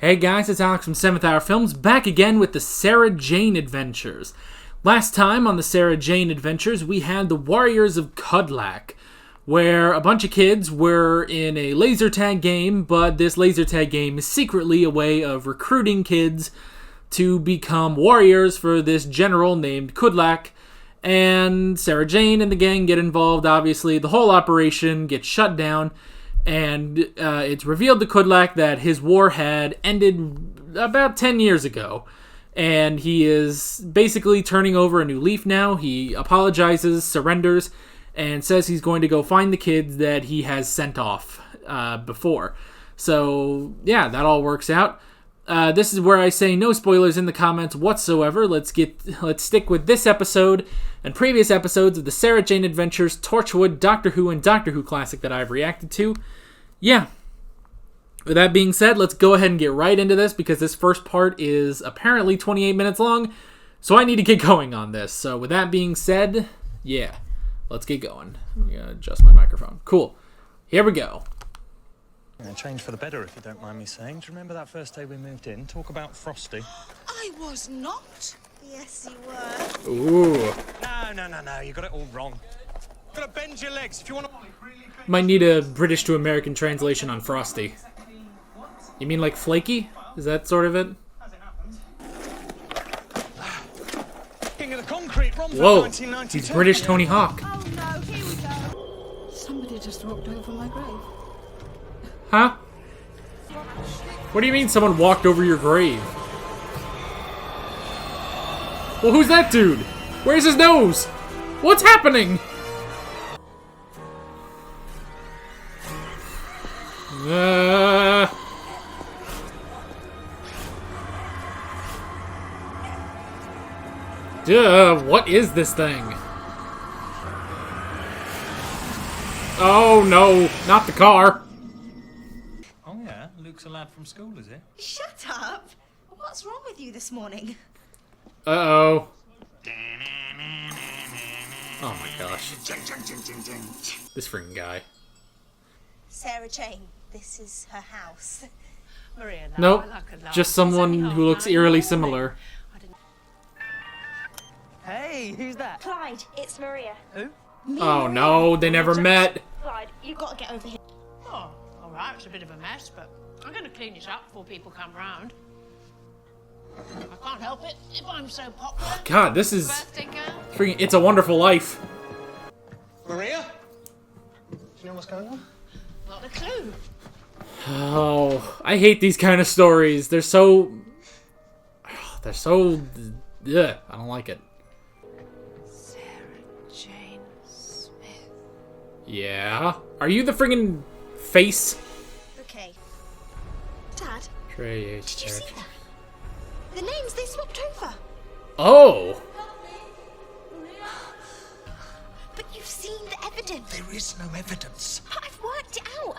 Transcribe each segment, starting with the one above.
Hey guys, it's Alex from 7th Hour Films, back again with the Sarah Jane Adventures. Last time on the Sarah Jane Adventures, we had the Warriors of Kudlak, where a bunch of kids were in a laser tag game, but this laser tag game is secretly a way of recruiting kids to become warriors for this general named Kudlak, and Sarah Jane and the gang get involved, obviously. The whole operation gets shut down, and it's revealed to Kudlak that his war had ended about 10 years ago. And he is basically turning over a new leaf now. He apologizes, surrenders, and says he's going to go find the kids that he has sent off before. So, yeah, that all works out. This is where I say no spoilers in the comments whatsoever. Let's stick with this episode and previous episodes of the Sarah Jane Adventures, Torchwood, Doctor Who, and Doctor Who Classic that I've reacted to. Yeah. With that being said, let's go ahead and get right into this because this first part is apparently 28 minutes long, so I need to get going on this. So with that being said, yeah, let's get going. I'm going to adjust my microphone. Cool. Here we go. Change for the better, if you don't mind me saying. Do you remember that first day we moved in? Talk about Frosty. I was not. Yes, you were. Ooh. No. You got it all wrong. You've got to bend your legs if you want to... Might need a British to American translation on Frosty. You mean like flaky? Is that sort of it? King of the concrete, whoa, he's British Tony Hawk. Oh no, here we go. Somebody just walked over my grave. Huh? What do you mean someone walked over your grave? Well, who's that dude? Where's his nose? What's happening? What is this thing? Oh no, not the car. Oh yeah, Luke's a lad from school, is he? Shut up. What's wrong with you this morning? Uh-oh. Oh my gosh. This freaking guy. Sarah Jane, this is her house. Maria, nope, just someone who looks eerily similar. Hey, who's that? Clyde, it's Maria. Who? Oh no, they never met. Clyde, you've got to get over here. Oh, alright, it's a bit of a mess, but I'm going to clean it up before people come round. I can't help it if I'm so popular. God, this is Birthday girl. freaking It's a Wonderful Life. Maria? Do you know what's going on? Not a clue. Oh, I hate these kind of stories. They're so... Ugh, I don't like it. Sarah Jane Smith. Yeah? Are you the friggin' face? Okay. Dad, Trey, did you see that? The names they swapped over. Oh! But you've seen the evidence. There is no evidence. I've worked it out.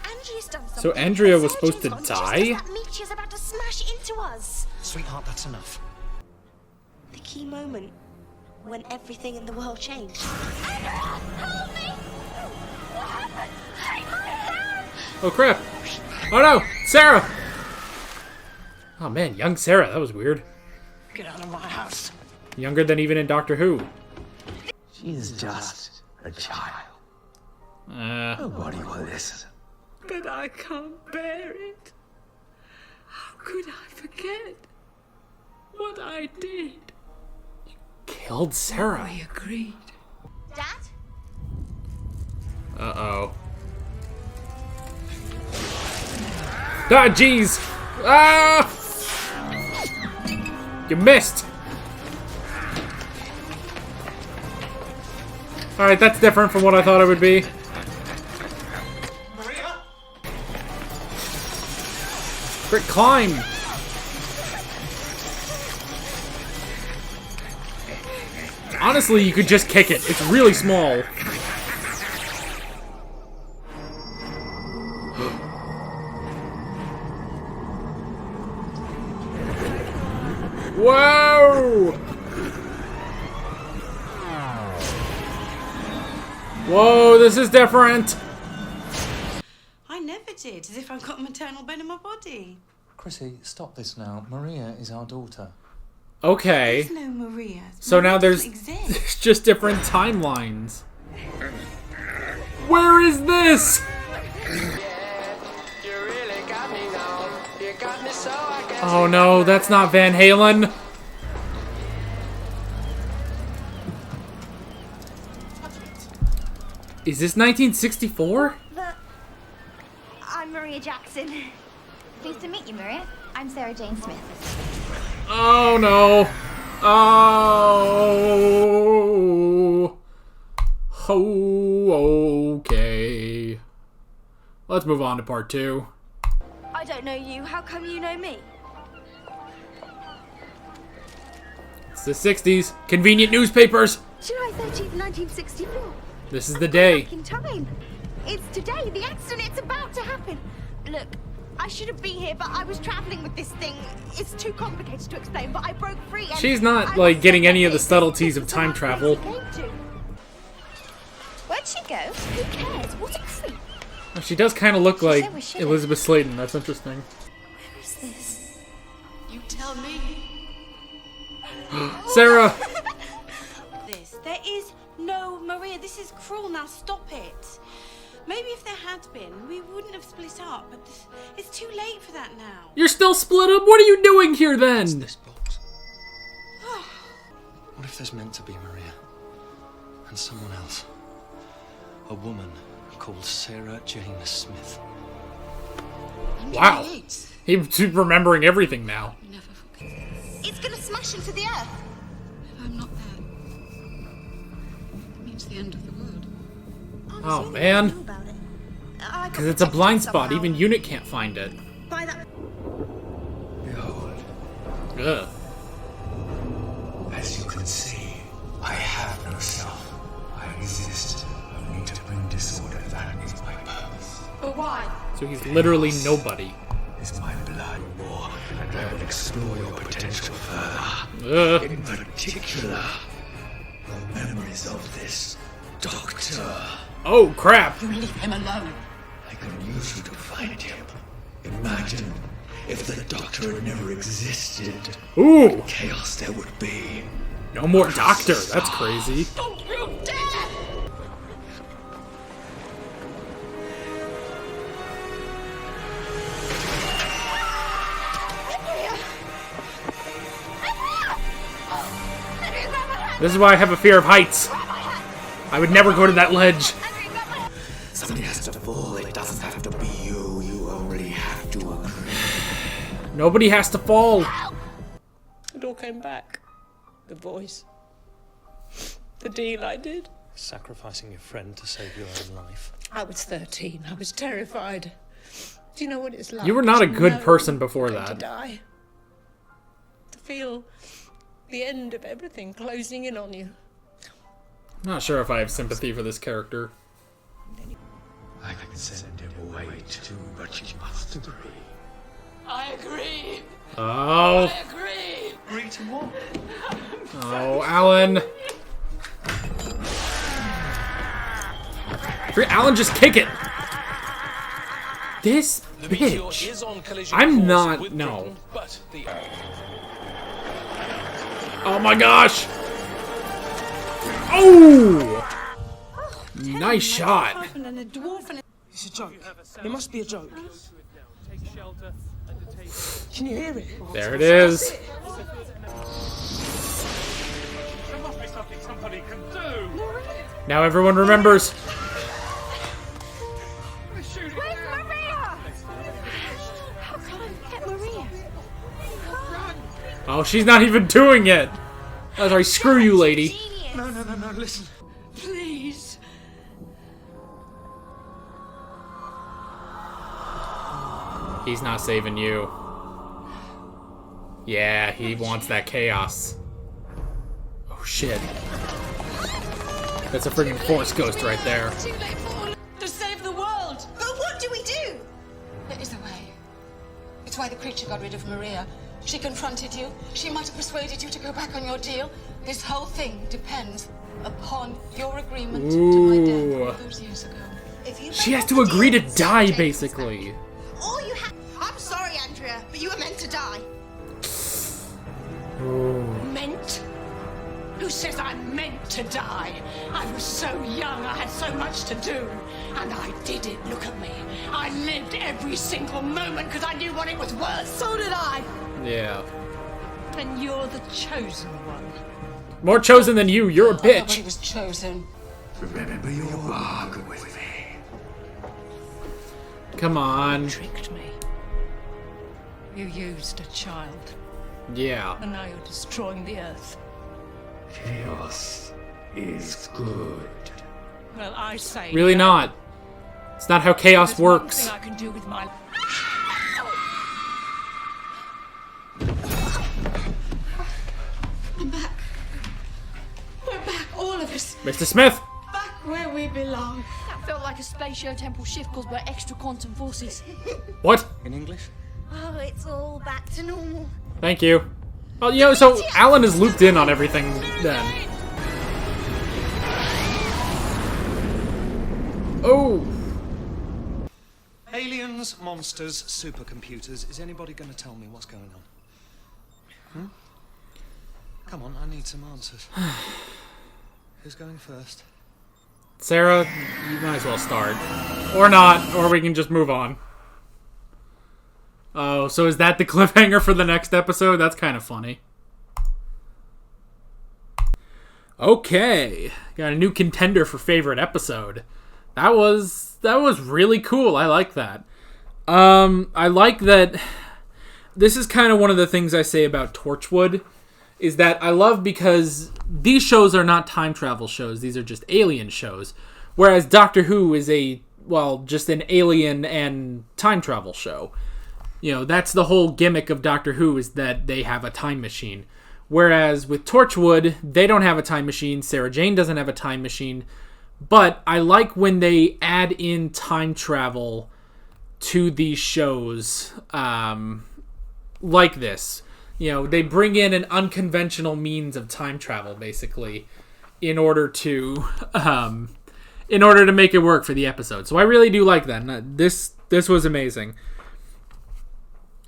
Andrea's done something. So Andrea was Sarah supposed to Jane's gone die? Just as that meteor's about to smash into us. Sweetheart, that's enough. The key moment when everything in the world changed. Help me! What happened? Take my hand! Oh crap! Oh no! Sarah! Oh man, young Sarah, that was weird. Get out of my house. Younger than even in Doctor Who. She's just a child. Nobody will listen. But I can't bear it. How could I forget what I did? Killed Sarah. I agreed. Dad? Uh-oh. Ah, jeez! Ah! You missed! Alright, that's different from what I thought it would be. Maria? Quick, climb! Honestly, you could just kick it. It's really small. Whoa! Whoa, this is different. I never did, as if I've got a maternal bone in my body. Chrissy, stop this now. Maria is our daughter. Okay. There's no Maria. So now Maria there's doesn't exist. just different timelines. Where is this? Oh no, that's not Van Halen. Is this 1964? I'm Maria Jackson. Pleased to meet you, Maria. I'm Sarah Jane Smith. Oh no. Oh. Oh, okay. Let's move on to part 2. I don't know you. How come you know me? It's the 60s. Convenient newspapers. July 13th, 1964. This is the day. Back in time. It's today. The accident. It's about to happen. Look, I shouldn't be here, but I was traveling with this thing. It's too complicated to explain, but I broke free. And She's not, like, getting any of the subtleties of time travel. Where'd she go? Who cares? What a creep. Well, she does kind of look like said we shouldn't. Elizabeth Sladen. That's interesting. Where is this? You tell me. Sarah! There is no Maria. This is cruel. Now stop it. Maybe if there had been, we wouldn't have split up. But it's too late for that now. You're still split up? What are you doing here then? This box. What if there's meant to be Maria? And someone else? A woman called Sarah Jane Smith. Wow. Andrea Yates. He's remembering everything now. Never forget. It's gonna smash into the earth. If I'm not there, it means the end of the world. Oh, man. Because it's a blind spot. Somehow. Even Unit can't find it. By that. Behold, Ugh. as you can see, I have no self. I exist only to bring disorder. That is my purpose. But why? So he's literally nobody. Is my blood war, and I will explore your potential further. Ugh. In particular, the memories of this doctor. Oh, crap. You leave him alone. I can use you to find him. Imagine if the doctor had never existed. Ooh. Chaos there would be. No more doctor. That's crazy. Don't you dare! This is why I have a fear of heights. I would never go to that ledge. Somebody has to fall. It doesn't have to be you. You only have to agree. Nobody has to fall. It all came back. The voice. The deal I did. Sacrificing your friend to save your own life. I was 13. I was terrified. Do you know what it's like? You were not a to good know person before you're going that. To die. To feel the end of everything closing in on you. I'm not sure if I have sympathy for this character. I can send him away too, but you must agree. I agree. Oh. I agree. Agree to what? Oh, Alan. Alan, just kick it. This bitch. I'm not. No. Oh my gosh. Oh. Nice shot. And a dwarf and It's a joke. It must be a joke. Can you hear it? There it is. There must be something somebody can do. Now everyone remembers. Where's Maria? How can I get Maria? Oh, she's not even doing it. Oh, sorry, screw you, lady. Genius. No, listen. Please. He's not saving you. Yeah, he wants that chaos. Oh, shit. That's a freaking Force Ghost right there. too late for to save the world. But what do we do? There is a way. It's why the creature got rid of Maria. She confronted you. She might have persuaded you to go back on your deal. This whole thing depends upon your agreement to my death all those years ago. If you She has to agree to die, basically. All you have. I'm sorry, Andrea. Andrea, but you were meant to die. Meant? Who says I'm meant to die? I was so young, I had so much to do. And I did it, look at me. I lived every single moment because I knew what it was worth. So did I. Yeah. And you're the chosen one. More chosen than you. You're a bitch. He was chosen. Remember your bargain with me. Come on. Tricked me. You used a child. Yeah. And now you're destroying the earth. Chaos is good. Well, I say Really no. not. It's not how chaos There's one works. thing I can do with my... I'm back. We're back, all of us. Mr. Smith. Back where we belong. That felt like a spatio-temporal shift caused by extra quantum forces. What? In English? Oh, it's all back to normal. Thank you. Well, you know, so Alan is looped in on everything then. Oh. Aliens, monsters, supercomputers. Is anybody going to tell me what's going on? Hmm? Come on, I need some answers. Who's going first? Sarah, you might as well start. Or not, or we can just move on. Oh, so is that the cliffhanger for the next episode? That's kind of funny. Okay. Got a new contender for favorite episode. That was really cool. I like that. I like that this is kind of one of the things I say about Torchwood is that I love because these shows are not time travel shows. These are just alien shows. Whereas Doctor Who is just an alien and time travel show. You know, that's the whole gimmick of Doctor Who is that they have a time machine. Whereas with Torchwood, they don't have a time machine. Sarah Jane doesn't have a time machine. But I like when they add in time travel to these shows like this. You know, they bring in an unconventional means of time travel, basically, in order to make it work for the episode. So I really do like that. This was amazing.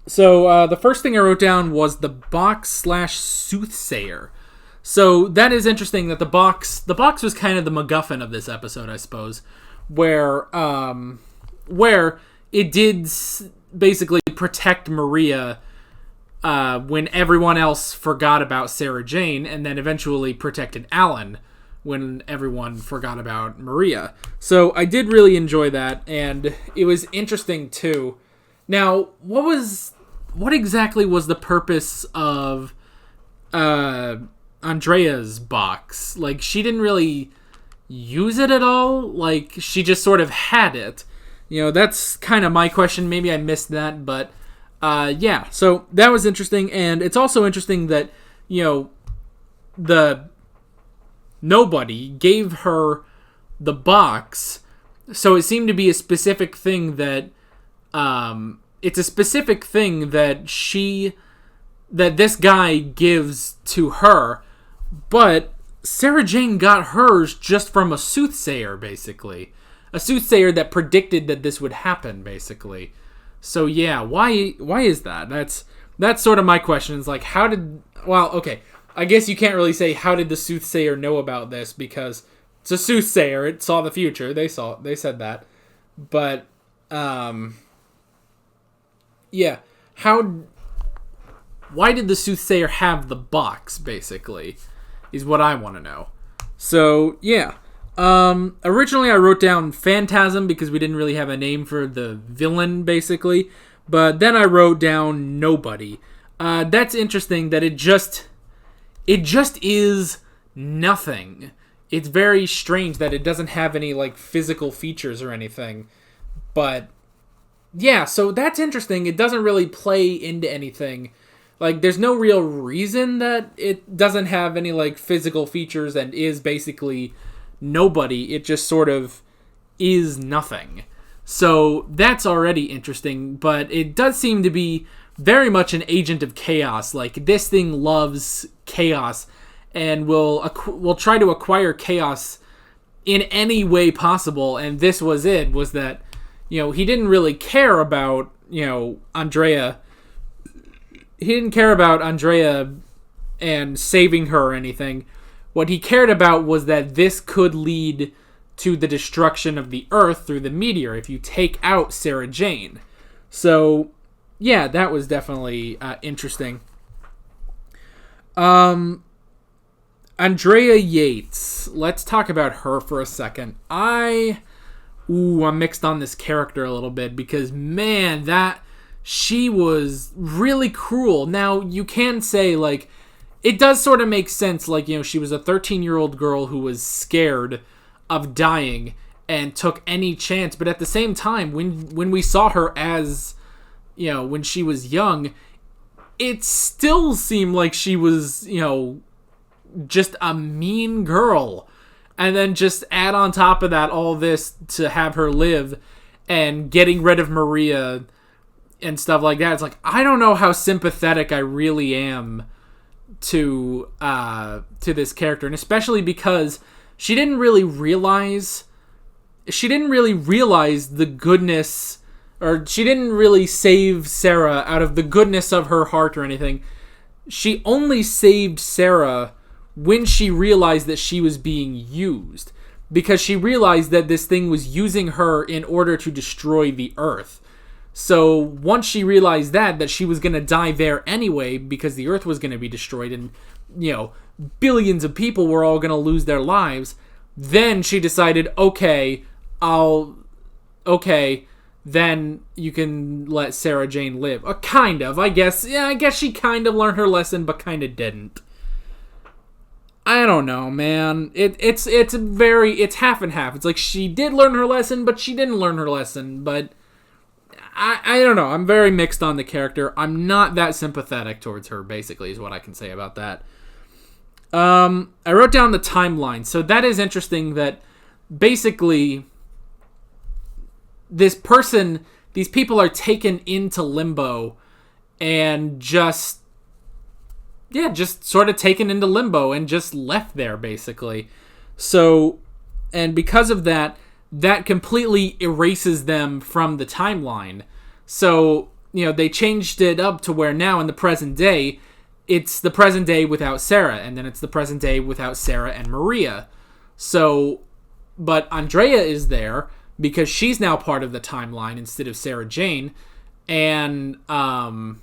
So the first thing I wrote down was the box/soothsayer. So that is interesting that the box was kind of the MacGuffin of this episode, I suppose, where it did basically protect Maria when everyone else forgot about Sarah Jane, and then eventually protected Alan when everyone forgot about Maria. So I did really enjoy that, and it was interesting too. Now, what exactly was the purpose of Andrea's box? Like, she didn't really use it at all? Like, she just sort of had it. You know, that's kind of my question. Maybe I missed that, but yeah. So that was interesting, and it's also interesting that, you know, nobody gave her the box, so it seemed to be a specific thing that it's a specific thing that this guy gives to her, but Sarah Jane got hers just from a soothsayer, basically. A soothsayer that predicted that this would happen, basically. So yeah, why is that? That's sort of my question. Is like, okay, I guess you can't really say how did the soothsayer know about this, because it's a soothsayer, it saw the future. They said that. But yeah, why did the soothsayer have the box, basically, is what I want to know. So, yeah. Originally I wrote down Phantasm because we didn't really have a name for the villain, basically. But then I wrote down Nobody. That's interesting that it just is nothing. It's very strange that it doesn't have any, like, physical features or anything. But yeah, so that's interesting. It doesn't really play into anything. Like, there's no real reason that it doesn't have any, like, physical features and is basically nobody. It just sort of is nothing. So that's already interesting, but it does seem to be very much an agent of chaos. Like, this thing loves chaos and will try to acquire chaos in any way possible. And this was that, you know, he didn't really care about, you know, Andrea about Andrea and saving her or anything. What he cared about was that this could lead to the destruction of the Earth through the meteor if you take out Sarah Jane. So, yeah, that was definitely interesting. Andrea Yates. Let's talk about her for a second. I'm mixed on this character a little bit because, man, she was really cruel. Now, you can say, like, it does sort of make sense, like, she was a 13-year-old girl who was scared of dying and took any chance, but at the same time, when we saw her as, when she was young, it still seemed like she was, just a mean girl. And then just add on top of that all this to have her live and getting rid of Maria and stuff like that. It's like, I don't know how sympathetic I really am to this character, and especially because she didn't really realize the goodness, or she didn't really save Sarah out of the goodness of her heart or anything. She only saved Sarah when she realized that she was being used, because she realized that this thing was using her in order to destroy the Earth. So once she realized that she was going to die there anyway because the Earth was going to be destroyed and, billions of people were all going to lose their lives, then she decided, okay, then you can let Sarah Jane live. Kind of, I guess. Yeah, I guess she kind of learned her lesson, but kind of didn't. I don't know, man. It's half and half. It's like she did learn her lesson, but she didn't learn her lesson, but I don't know. I'm very mixed on the character. I'm not that sympathetic towards her, basically, is what I can say about that. I wrote down the timeline. So that is interesting that basically these people are taken into limbo and just sort of taken into limbo and just left there, basically. So, and because of that completely erases them from the timeline. So, they changed it up to where now in the present day, it's the present day without Sarah, and then it's the present day without Sarah and Maria. So, but Andrea is there because she's now part of the timeline instead of Sarah Jane, and now,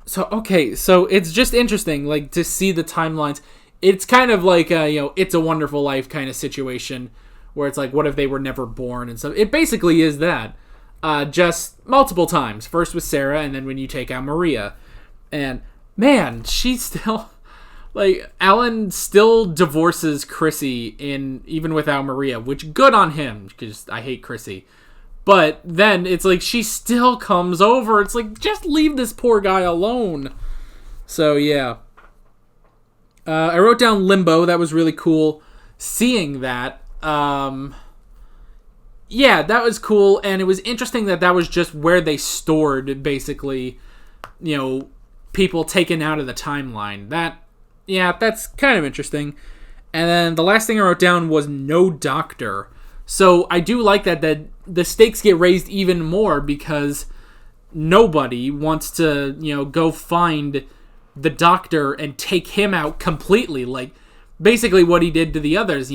so it's just interesting, like, to see the timelines. It's kind of like a, It's a Wonderful Life kind of situation, where it's like, what if they were never born and stuff. It basically is that, just multiple times. First with Sarah, and then when you take out Maria. And, man, she's still, like, Alan still divorces Chrissy even without Maria, which good on him, because I hate Chrissy. But then it's like she still comes over. It's like, just leave this poor guy alone. So, yeah. I wrote down Limbo. That was really cool. Seeing that. Yeah, that was cool. And it was interesting that was just where they stored, basically, people taken out of the timeline. That's kind of interesting. And then the last thing I wrote down was no doctor. So I do like that the stakes get raised even more because nobody wants to, go find the doctor and take him out completely. Like, basically what he did to the others,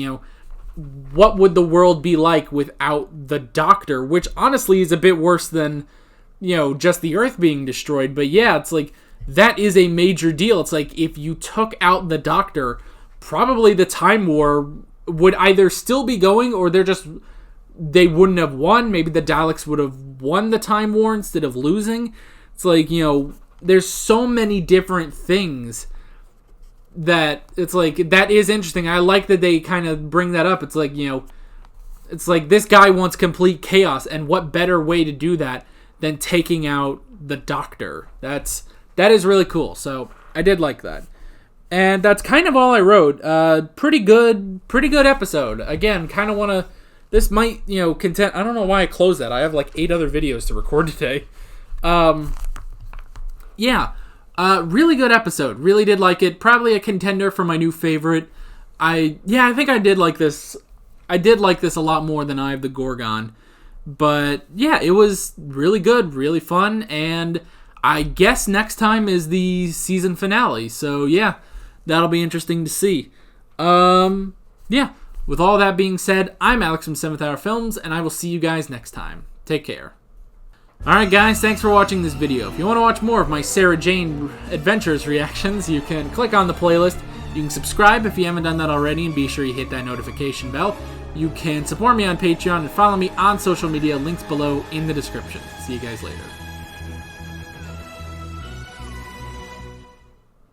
what would the world be like without the doctor? Which honestly is a bit worse than, just the Earth being destroyed. But yeah, it's like, that is a major deal. It's like, if you took out the doctor, probably the Time War would either still be going, or they wouldn't have won. Maybe the Daleks would have won the Time War instead of losing. It's like, there's so many different things that it's like, that is interesting. I like that they kind of bring that up. It's like, it's like this guy wants complete chaos, and what better way to do that than taking out the doctor? That is really cool. So I did like that. And that's kind of all I wrote. Pretty good episode. Again, kind of want to, this might, content, I don't know why I closed that. I have like 8 other videos to record today. Yeah, really good episode. Really did like it. Probably a contender for my new favorite. I think I did like this. I did like this a lot more than Eye of the Gorgon. But yeah, it was really good, really fun, and I guess next time is the season finale. So yeah, that'll be interesting to see. Yeah, with all that being said, I'm Alex from 7th Hour Films, and I will see you guys next time. Take care. Alright guys, thanks for watching this video. If you want to watch more of my Sarah Jane Adventures reactions, you can click on the playlist. You can subscribe if you haven't done that already, and be sure you hit that notification bell. You can support me on Patreon and follow me on social media, links below in the description. See you guys later.